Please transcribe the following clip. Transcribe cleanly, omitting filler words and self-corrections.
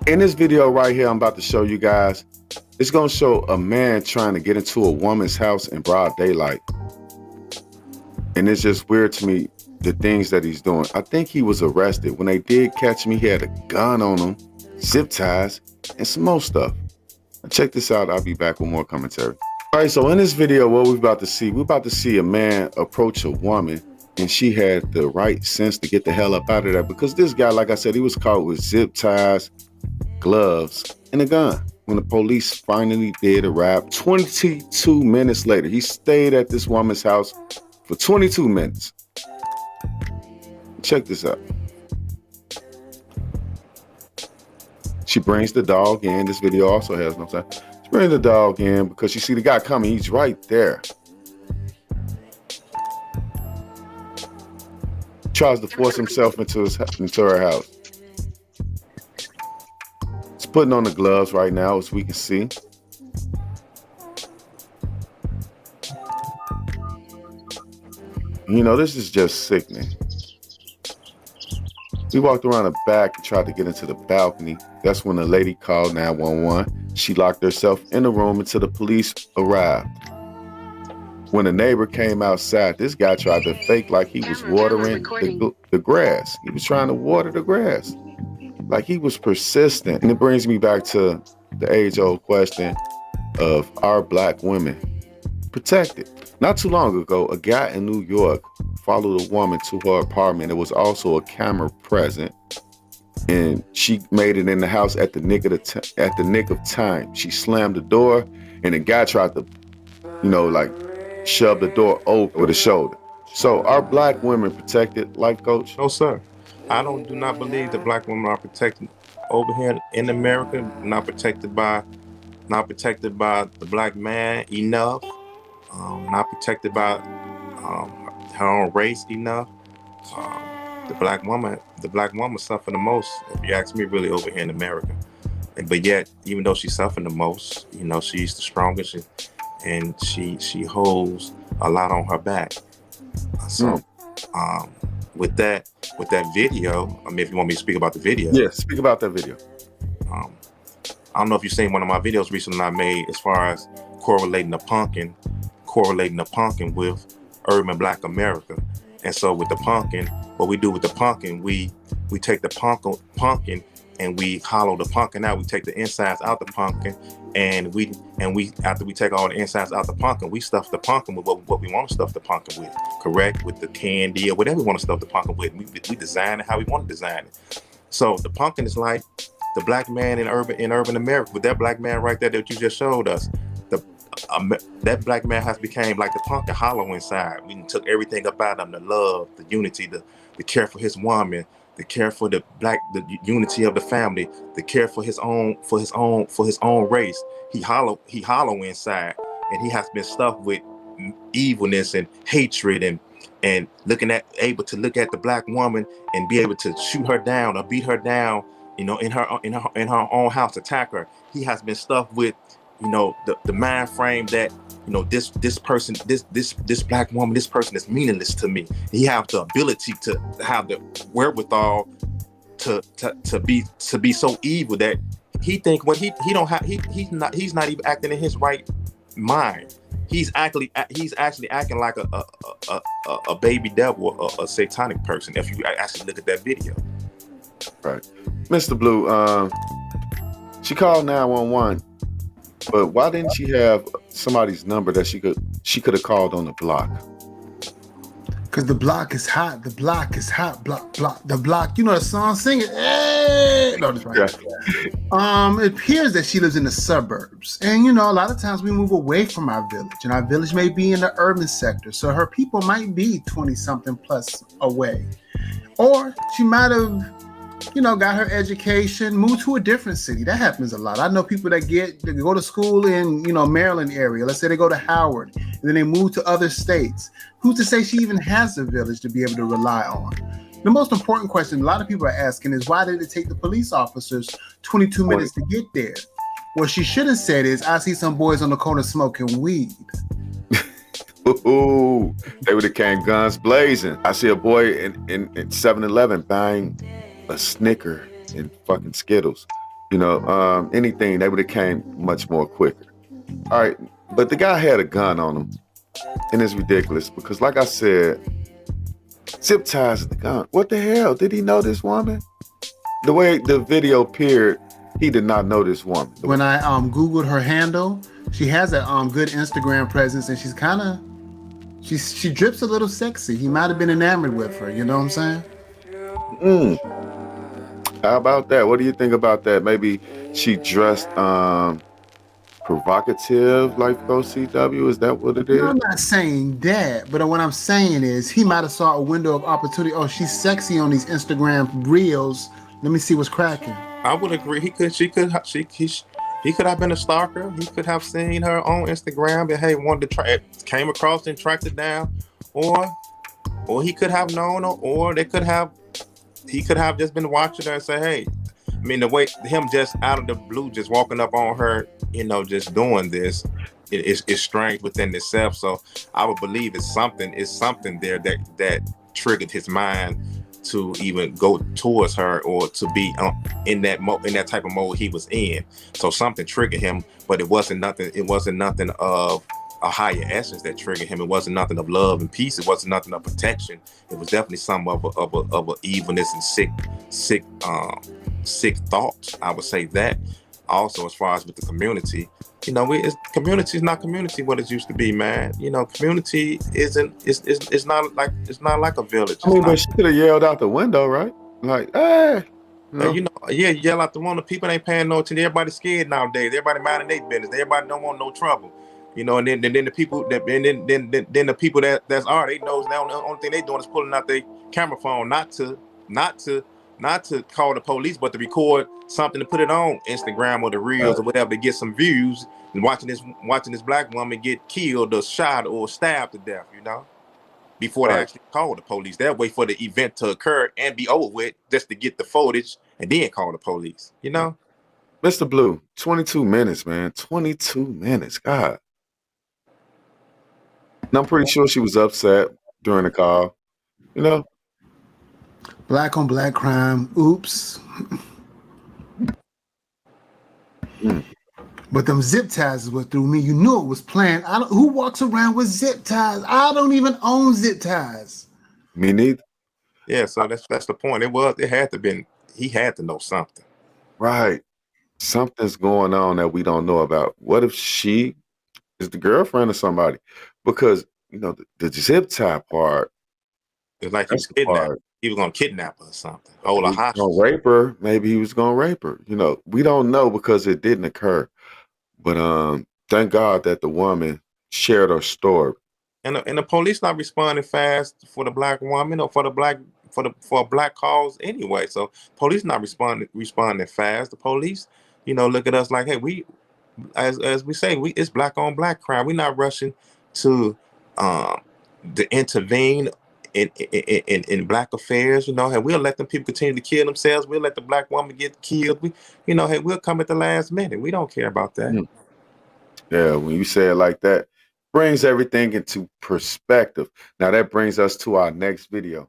In this video right here, I'm about to show you guys, it's gonna show a man trying to get into a woman's house in broad daylight. And it's just weird to me, the things that he's doing. I think he was arrested. When they did catch him, he had a gun on him, zip ties, and some more stuff. Now check this out, I'll be back with more commentary. All right, so in this video, what we're about to see a man approach a woman, and she had the right sense to get the hell up out of there, because this guy, like I said, he was caught with zip ties, gloves, and a gun. When the police finally did a wrap, 22 minutes later, he stayed at this woman's house for 22 minutes. Check this out. She brings the dog in. This video also has no time. She brings the dog in because you see the guy coming. He's right there. Tries to force himself into her house. He's putting on the gloves right now, as we can see. You know, this is just sickening. We walked around the back and tried to get into the balcony. That's when the lady called 911. She locked herself in the room until the police arrived. When a neighbor came outside, this guy tried to fake like he was watering the grass. He was trying to water the grass. Like he was persistent. And it brings me back to the age-old question of, are Black women protected? Not too long ago, a guy in New York followed a woman to her apartment. There was also a camera present, and she made it in the house at the nick of time. She slammed the door, and the guy tried to, like shove the door open with his shoulder. So, are Black women protected, life coach? No, sir. I do not believe that Black women are protected over here in America. Not protected by the Black man enough. Not protected by her own race enough. The black woman suffer the most, if you ask me, really, over here in America. But yet, even though she's suffering the most, she's the strongest, and she holds a lot on her back. So, with that video, I mean, if you want me to speak about the video, yeah, speak about that video. I don't know if you've seen one of my videos recently I made as far as correlating the punkin with urban Black America. And so with the pumpkin, what we do with the pumpkin, we take the pumpkin and we hollow the pumpkin out. We take the insides out the pumpkin, and we after we take all the insides out the pumpkin, we stuff the pumpkin with what we want to stuff the pumpkin with, correct? With the candy or whatever we want to stuff the pumpkin with. We design it how we want to design it. So the pumpkin is like the Black man in urban America. With that Black man right there that you just showed us, that Black man has became like the pumpkin, hollow inside. We took everything up out of him: the love, the unity, the care for his woman, the care for the unity of the family, the care for his own race. He hollow inside, and he has been stuffed with evilness and hatred, and able to look at the Black woman and be able to shoot her down or beat her down, in her own house, attack her. He has been stuffed with the mind frame that this person, this Black woman, this person is meaningless to me. He have the ability to have the wherewithal to be so evil that he think when he's not even acting in his right mind. He's actually acting like a baby devil, a satanic person, if you actually look at that video. Right, Mr. Blue. She called 911. But why didn't she have somebody's number that she could have called on the block? Because the block is hot. The block is hot. Block. The block. You know the song? Sing it. Hey! No, that's right. Yeah. It appears that she lives in the suburbs. And, a lot of times we move away from our village. And our village may be in the urban sector. So her people might be 20-something plus away. Or she might have got her education, moved to a different city. That happens a lot. I know people that go to school in, Maryland area. Let's say they go to Howard, and then they move to other states. Who's to say she even has a village to be able to rely on? The most important question a lot of people are asking is, why did it take the police officers 22 minutes to get there? What she should have said is, I see some boys on the corner smoking weed. Ooh, they would have came guns blazing. I see a boy in 7-Eleven buying a Snicker and fucking Skittles. Anything, they would have came much more quicker. All right, but the guy had a gun on him, and it's ridiculous because, like I said, zip ties in the gun. What the hell? Did he know this woman? The way the video appeared, he did not know this woman. When I Googled her handle, she has a good Instagram presence, and she's kind of she drips a little sexy. He might have been enamored with her. You know what I'm saying? How about that? What do you think about that? Maybe she dressed provocative like OCW. Is that what it is? No, I'm not saying that, but what I'm saying is he might have saw a window of opportunity. Oh, she's sexy on these Instagram reels. Let me see what's cracking. I would agree. He could have been a stalker. He could have seen her on Instagram and hey, wanted to try, came across and tracked it down, or he could have known her, or he could have just been watching her and say, hey, I mean, the way him just out of the blue, just walking up on her, just doing this, it's strange within itself. So I would believe it's something there that triggered his mind to even go towards her or to be in that type of mode he was in. So something triggered him, but it wasn't nothing of a higher essence that triggered him. It wasn't nothing of love and peace. It wasn't nothing of protection. It was definitely some of a evilness and sick thoughts. I would say that. Also, as far as with the community, community is not community what it used to be, man. Community isn't. It's not like a village. I mean, but she could have yelled out the window, right? Like, hey. Yell out the window. People ain't paying no attention. Everybody's scared nowadays. Everybody minding their business. Everybody don't want no trouble. And then the people that then the people that's they knows now the only thing they doing is pulling out their camera phone, not to call the police, but to record something to put it on Instagram or the reels or whatever to get some views. And watching this black woman get killed or shot or stabbed to death, before they actually call the police. That way for the event to occur and be over with, just to get the footage and then call the police. Mr. Blue, 22 minutes, man. 22 minutes. God. And I'm pretty sure she was upset during the call. Black on black crime. Oops. But them zip ties is what threw me. You knew it was planned. Who walks around with zip ties? I don't even own zip ties. Me neither. Yeah, so that's the point. It had to been. He had to know something. Right. Something's going on that we don't know about. What if she is the girlfriend of somebody? Because the zip tie part. It's like he was kidnapped. He was gonna kidnap her or something. Hold a hostage. Gonna rape her. Maybe he was gonna rape her. We don't know because it didn't occur. But thank God that the woman shared her story. And the police not responding fast for the black woman or for a black cause anyway. So police not responding fast. The police, look at us like, hey, we as we say, it's black on black crime. We're not rushing to intervene in black affairs. Hey, we'll let them people continue to kill themselves. We'll let the black woman get killed. Hey, we'll come at the last minute. We don't care about that. Yeah, when you say it like that, brings everything into perspective. Now that brings us to our next video.